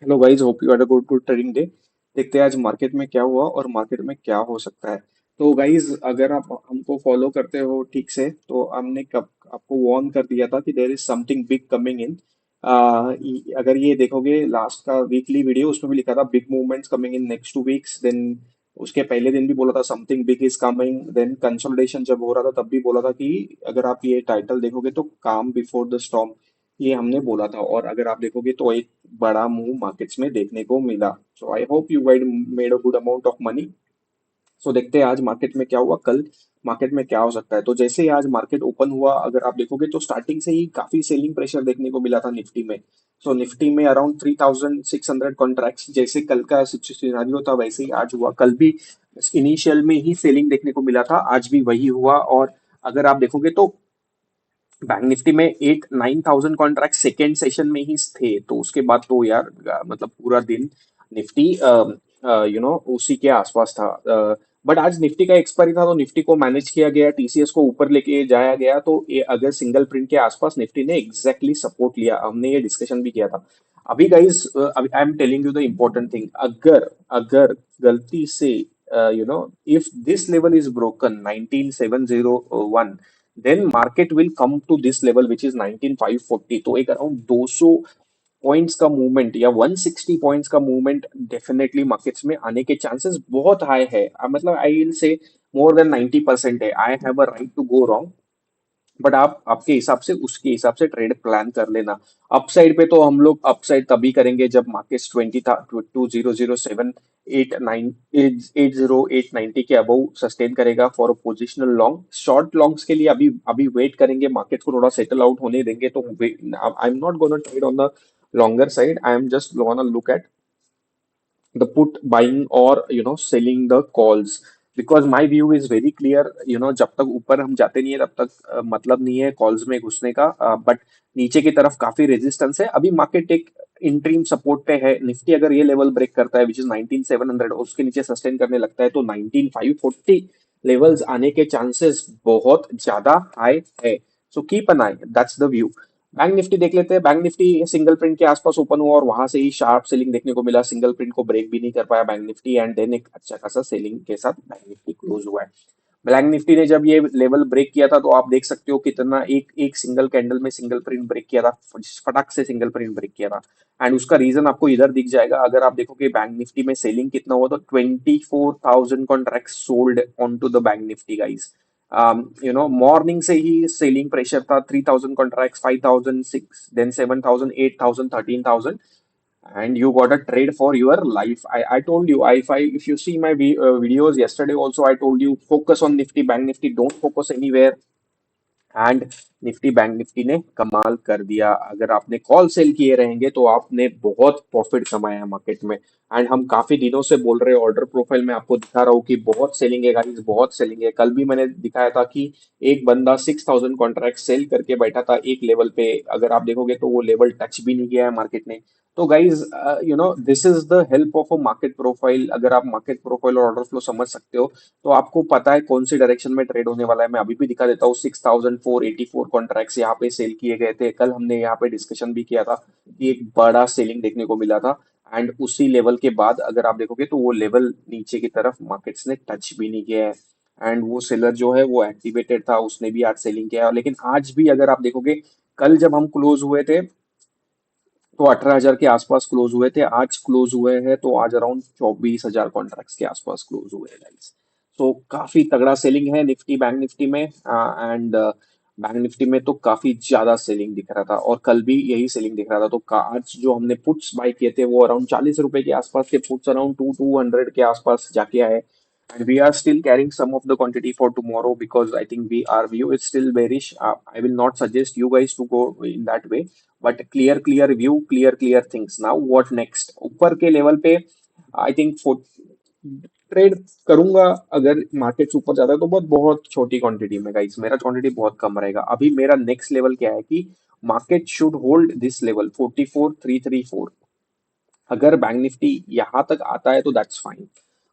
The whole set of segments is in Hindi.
Hello guys, hope you had a good trading day. देखते हैं आज मार्केट में क्या हुआ और मार्केट में क्या हो सकता है। तो गाइस, अगर आप हमको फॉलो करते हो ठीक से तो हमने कब आपको वार्न कर दिया था कि there is something big coming in. अगर ये देखोगे लास्ट का वीकली वीडियो, उसमें भी लिखा था big movements coming in next 2 weeks. Then उसके पहले दिन भी बोला था something big is coming. Then consolidation जब हो रहा था तब भी बोला था कि अगर आप ये टाइटल देखोगे तो काम बिफोर द स्टॉर्म, ये हमने बोला था। और अगर आप देखोगे तो एक बड़ा मूव मार्केट्स में देखने को मिला। So I hope you guys made a good amount of money. So देखते हैं आज मार्केट में क्या हुआ, कल मार्केट में क्या हो सकता है। तो जैसे ही आज मार्केट ओपन हुआ, अगर आप देखोगे तो स्टार्टिंग से ही काफी सेलिंग प्रेशर देखने को मिला था निफ्टी में। सो निफ्टी में अराउंड 3600 कॉन्ट्रैक्ट्स, जैसे कल का सिनेरियो था वैसे ही आज हुआ। कल भी इनिशियल में ही सेलिंग देखने को मिला था, आज भी वही हुआ। और अगर आप देखोगे तो बैंक निफ्टी में 9,000 कॉन्ट्रैक्ट सेकेंड सेशन में ही थे। तो उसके बाद तो यार मतलब पूरा दिन निफ्टी उसी के आसपास था। बट आज निफ्टी का एक्सपायरी था तो निफ्टी को मैनेज किया गया, टीसीएस को ऊपर लेके जाया गया। तो ये अगर सिंगल प्रिंट के आसपास निफ्टी ने एग्जैक्टली सपोर्ट लिया, हमने ये डिस्कशन भी किया था। अभी गाइस, अभी I am telling you the important thing. अगर अगर गलती से if this level is broken 19701, then market will come to this level which is 19540। तो एक अराउंड 200 पॉइंट्स का मूवमेंट या 160 पॉइंट्स का मूवमेंट डेफिनेटली मार्केट्स में आने के चांसेस बहुत हाई है। मतलब I will say more than 90% है। I have a right to go wrong, but आप आपके हिसाब से उसके हिसाब से ट्रेड प्लान कर लेना। अपसाइड पे तो हम लोग अपसाइड तभी करेंगे जब मार्केट्स 20 था 2007 890 के अबव सस्टेन करेगा for positional long. Short longs के लिए अभी अभी वेट करेंगे, मार्केट को थोड़ा सेटल आउट होने देंगे। तो आई am not gonna trade on the longer side. I am just gonna look at the put buying or selling the calls, because my view is very clear। जब तक ऊपर हम जाते नहीं है तब तक मतलब नहीं है कॉल्स में घुसने का। बट नीचे की तरफ काफी रेजिस्टेंस है, अभी मार्केट एक इंट्रीम सपोर्ट पे है। निफ्टी अगर ये लेवल ब्रेक करता है विच इज 19700, उसके नीचे सस्टेन करने लगता है तो 19540 लेवल्स आने के चांसेस बहुत ज्यादा हाई है। So keep an I, that's the view. Bank Nifty देख लेते हैं। बैंक निफ्टी सिंगल प्रिंट के आसपास ओपन हुआ और वहां से ही शार्प सेलिंग देखने को मिला। सिंगल प्रिंट को ब्रेक भी नहीं कर पाया बैंक निफ्टी, एंड देन एक अच्छा खासा सेलिंग के साथ बैंक निफ्टी क्लोज हुआ है। बैंक निफ्टी ने जब ये लेवल ब्रेक किया था तो आप देख सकते हो कितना एक एक सिंगल कैंडल में सिंगल प्रिंट ब्रेक किया था, फटाक से सिंगल प्रिंट ब्रेक किया था। एंड उसका रीजन आपको इधर दिख जाएगा। अगर आप देखोगे बैंक निफ्टी में सेलिंग कितना हुआ, तो 24,000 contract sold on to the bank Nifty guys. Morning से ही सेलिंग प्रेशर था। 3,000 contracts, 5,000, 6, then 7,000, 8,000, 13,000, and you got a trade for your life। I told you, if you see my videos yesterday also, I told you focus on Nifty, Bank Nifty, don't focus anywhere। And Nifty bank Nifty ने कमाल कर दिया। अगर आपने कॉल सेल किए रहेंगे तो आपने बहुत प्रॉफिट कमाया है मार्केट में। एंड हम काफी दिनों से बोल रहे हैं, ऑर्डर प्रोफाइल में आपको दिखा रहा हूँ कि बहुत सेलिंग है गाइस, बहुत सेलिंग है। कल भी मैंने दिखाया था कि एक बंदा 6,000 कॉन्ट्रैक्ट सेल करके बैठा था एक लेवल पे। अगर आप देखोगे तो वो लेवल टच भी नहीं किया है मार्केट ने। तो guys, this is the help of a market profile. अगर आप मार्केट प्रोफाइल और ऑर्डर फ्लो समझ सकते हो तो आपको पता है कौन सी डायरेक्शन में ट्रेड होने वाला है। मैं अभी भी दिखा देता हूँ। 6,484 कॉन्ट्रैक्ट्स यहाँ पे सेल किए गए थे। कल हमने यहाँ पे डिस्कशन भी किया था कि एक बड़ा सेलिंग देखने को मिला था। एंड उसी लेवल के बाद अगर आप देखोगे तो वो लेवल नीचे की तरफ मार्केट्स ने टच भी नहीं किया है। एंड वो सेलर जो है वो एक्टिवेटेड था, उसने भी आज सेलिंग किया है। लेकिन आज भी अगर आप देखोगे, कल जब हम क्लोज हुए थे तो 18,000 के आसपास क्लोज हुए थे। आज क्लोज हुए हैं तो आज अराउंड 24,000 कॉन्ट्रैक्ट्स के आसपास क्लोज हुए हैं गाइस। तो काफी तगड़ा सेलिंग है निफ्टी बैंक निफ्टी में। एंड बैंक निफ्टी में तो काफी ज्यादा सेलिंग दिख रहा था और कल भी यही सेलिंग दिख रहा था। तो आज जो हमने पुट्स बाय किए थे वो अराउंड 40 रुपए के आसपास थे। पुट्स अराउंड 200 के आसपास जाके आए। And we are still carrying some of the quantity for tomorrow because I think our view is still bearish। I will not suggest you guys to go in that way, but clear view, clear things। Now what next? ऊपर के लेवल पे आई थिंक ट्रेड करूंगा। अगर मार्केट ऊपर जाता है तो बहुत बहुत छोटी क्वांटिटी में गाइस, मेरा क्वांटिटी बहुत कम रहेगा। अभी मेरा नेक्स्ट लेवल क्या है कि market should hold this level 44,334। अगर बैंक निफ्टी यहां तक आता है तो दैट्स फाइन।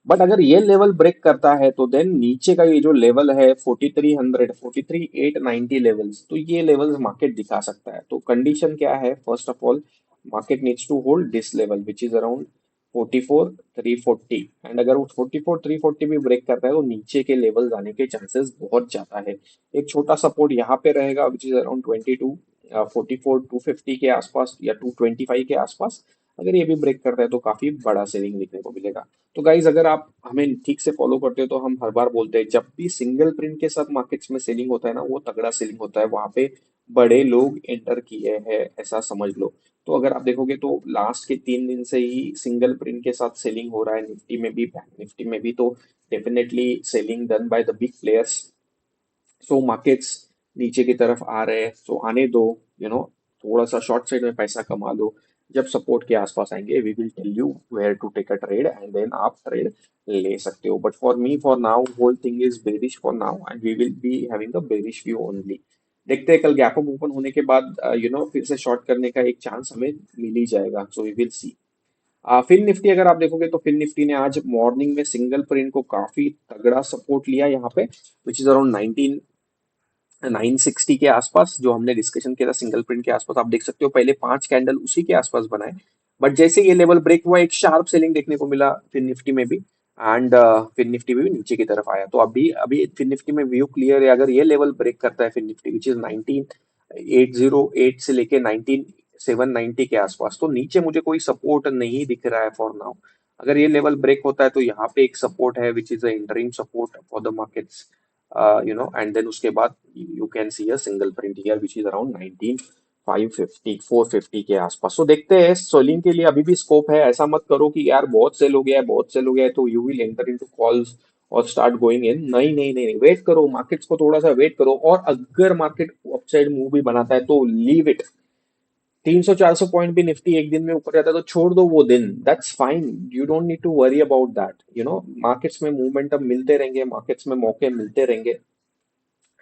बट अगर ये लेवल ब्रेक करता है तो देन नीचे का ये जो लेवल है 4300, 43,890 लेवल्स, तो ये लेवल्स मार्केट दिखा सकता है। तो कंडीशन क्या है, first of all market needs to hold this level which is around 44,340 and अगर वो 44,340 भी ब्रेक करता है तो नीचे के लेवल आने के चांसेस बहुत ज्यादा है। एक छोटा सपोर्ट यहाँ पे रहेगा विच इज अराउंड 44,250 के आसपास या 225 के आसपास। अगर ये भी ब्रेक करता है तो काफी बड़ा सेलिंग देखने को मिलेगा। तो गाइज अगर आप हमें ठीक से फॉलो करते हो तो हम हर बार बोलते हैं जब भी सिंगल प्रिंट के साथ मार्केट्स में सेलिंग होता है ना वो तगड़ा सेलिंग होता है, वहां पे बड़े लोग एंटर किए हैं ऐसा समझ लो। तो अगर आप देखोगे तो लास्ट के 3 दिन से ही सिंगल प्रिंट के साथ सेलिंग हो रहा है, निफ्टी में भी बैंक निफ्टी में भी। तो definitely selling done by the big players. So markets नीचे की तरफ आ रहे हैं, सो आने दो। थोड़ा सा शॉर्ट साइड में पैसा कमा लो। जब सपोर्ट के आसपास आएंगे we will tell you where to take a trade and then आप ट्रेड ले सकते हो। But for me for now whole thing is bearish for now and we will be having a bearish view only. देखते हैं कल गैप अप ओपन होने के बाद फिर से शॉर्ट करने का एक चांस हमें मिल ही जाएगा, so we will see. Fin Nifty अगर आप देखोगे तो फिन निफ्टी ने आज मॉर्निंग में सिंगल प्रिंट को काफी तगड़ा सपोर्ट लिया यहाँ पे विच इज अराउंड 960 के आसपास। जो हमने डिस्कशन किया था सिंगल प्रिंट के आसपास, आप देख सकते हो पहले 5 कैंडल उसी के आसपास बनाए। बट जैसे ये लेवल ब्रेक हुआ एक शार्प सेलिंग देखने को मिला फिन निफ्टी में भी। एंड फिन निफ्टी में भी नीचे की तरफ आया। तो अभी अभी फिन निफ्टी में व्यू क्लियर है, अगर ये लेवल ब्रेक करता है फिन निफ्टी विच इज 19,808 से लेके 19,790 के आसपास, तो नीचे मुझे कोई सपोर्ट नहीं दिख रहा है फॉर नाउ। अगर ये लेवल ब्रेक होता है तो यहाँ पे एक सपोर्ट है which is a interim support for the markets. And then उसके बाद you can see a single print here which is around 19,550 450 के आसपास। तो देखते हैं सोलिंग के लिए अभी भी स्कोप है। ऐसा मत करो कि यार बहुत सेल हो गया है बहुत सेल हो गया है तो you will enter into calls और स्टार्ट गोइंग इन। नहीं नहीं नहीं, वेट करो, मार्केट्स को थोड़ा सा वेट करो। और अगर मार्केट अपसाइड मूव भी बनाता है तो लीव इट। 300 400 पॉइंट भी निफ्टी एक दिन में ऊपर जाता है तो छोड़ दो वो दिन, that's fine. You don't need to worry about that. Markets में मूवमेंटम मिलते रहेंगे, मार्केट्स में मौके मिलते रहेंगे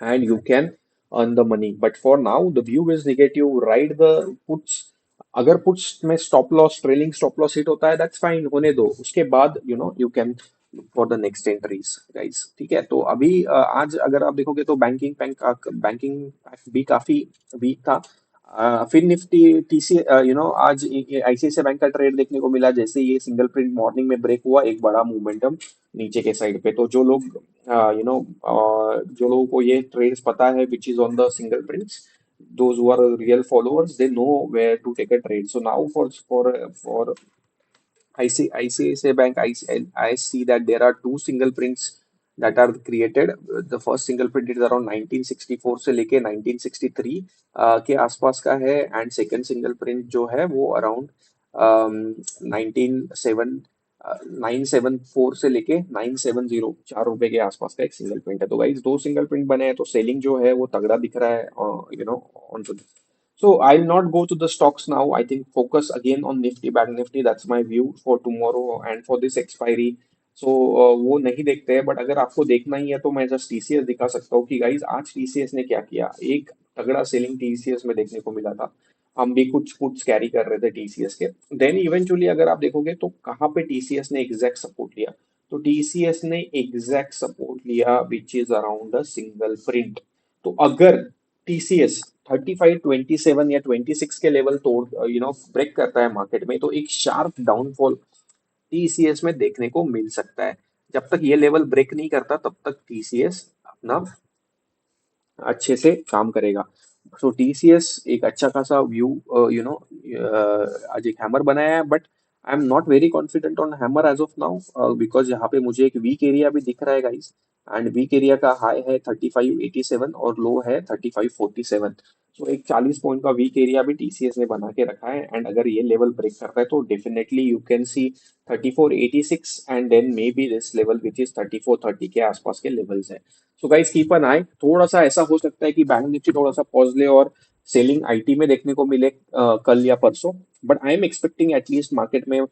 and you can earn the money. But for now, the view is negative. Ride the puts. अगर पुट्स में stop loss trailing stop loss hit होता है दैट्स फाइन, होने दो। उसके बाद you can for the next entries guys. ठीक है, तो अभी आज अगर आप देखोगे तो बैंकिंग भी काफी वीक था। फिर निफ्टी टीसी आज आईसीआईसीआई बैंक का ट्रेड देखने को मिला। जैसे ये सिंगल प्रिंट मॉर्निंग में ब्रेक हुआ एक बड़ा मोमेंटम नीचे के साइड पे। तो जो लोग जो लोगों को ये ट्रेड्स पता है which is on the single prints, those who are real followers, they know where to take a trade. So now for ICICI Bank, I see that there are two single prints that are created. The first single print is around 1964 से लेके 1963 के आसपास का है एंड सेकंड सिंगल प्रिंट जो है वो अराउंड 974 से लेके 970 4 रुपए के आसपास का एक सिंगल प्रिंट है। तो गाइस दो सिंगल प्रिंट बने हैं तो सेलिंग जो है वो तगड़ा दिख रहा है on to. So I'll not go to the stocks now. I think focus again on Nifty, Bank Nifty. That's my view for tomorrow and for this expiry. So वो नहीं देखते हैं, बट अगर आपको देखना ही है तो मैं जस्ट टीसीएस दिखा सकता हूँ कि गाइज आज टीसीएस ने क्या किया। एक तगड़ा सेलिंग टीसीएस में देखने को मिला था। हम भी कुछ पुट्स कैरी कर रहे थे टीसीएस के। देन इवेंचुअली अगर आप देखोगे तो कहाँ पे टीसीएस ने एग्जैक्ट सपोर्ट लिया, तो टीसीएस ने एग्जैक्ट सपोर्ट लिया विच is around the single print. तो अगर टीसीएस 35 27 या 26 के लेवल तोड़ ब्रेक करता है मार्केट में तो एक शार्प डाउनफॉल टीसीएस में देखने को मिल सकता है। जब तक ये लेवल ब्रेक नहीं करता तब तक टीसीएस अपना अच्छे से काम करेगा। सो टीसीएस एक अच्छा खासा व्यू आज एक हैमर बनाया है, but I am not very confident on hammer as of now because यहाँ पे मुझे एक वीक एरिया भी दिख रहा है गाइस। एंड वीक एरिया का हाई है 3587 और लो है 3547। सो एक 40 पॉइंट का वीक एरिया भी टीसीएस ने बना के रखा है एंड अगर ये लेवल ब्रेक करता है तो definitely you can see 3486 and then maybe this level which is 3430 के आसपास के लेवल्स है। So guys keep an eye. थोड़ा सा ऐसा हो सकता है कि बैंक निफ्टी थोड़ा सा पॉज ले और सेलिंग आईटी में देखने को मिले कल या परसों। But I am expecting at least market में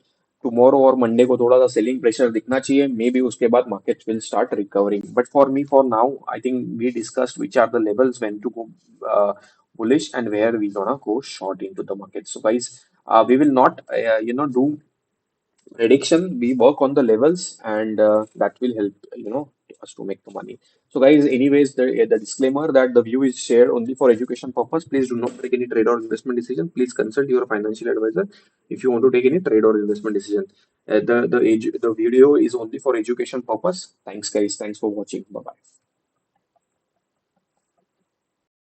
टुमारो और मंडे को थोड़ा सा सेलिंग प्रेशर दिखना चाहिए। मे बी उसके बाद market will start recovering. But for me for now I think we discussed which are the levels when to go bullish and where we gonna go short into the market. So guys, we will not do prediction. We work on the levels and that will help us to make the money. So, guys, anyways, the disclaimer that the view is shared only for education purpose. Please do not take any trade or investment decision. Please consult your financial advisor if you want to take any trade or investment decision. The video is only for education purpose. Thanks, guys. Thanks for watching. Bye bye.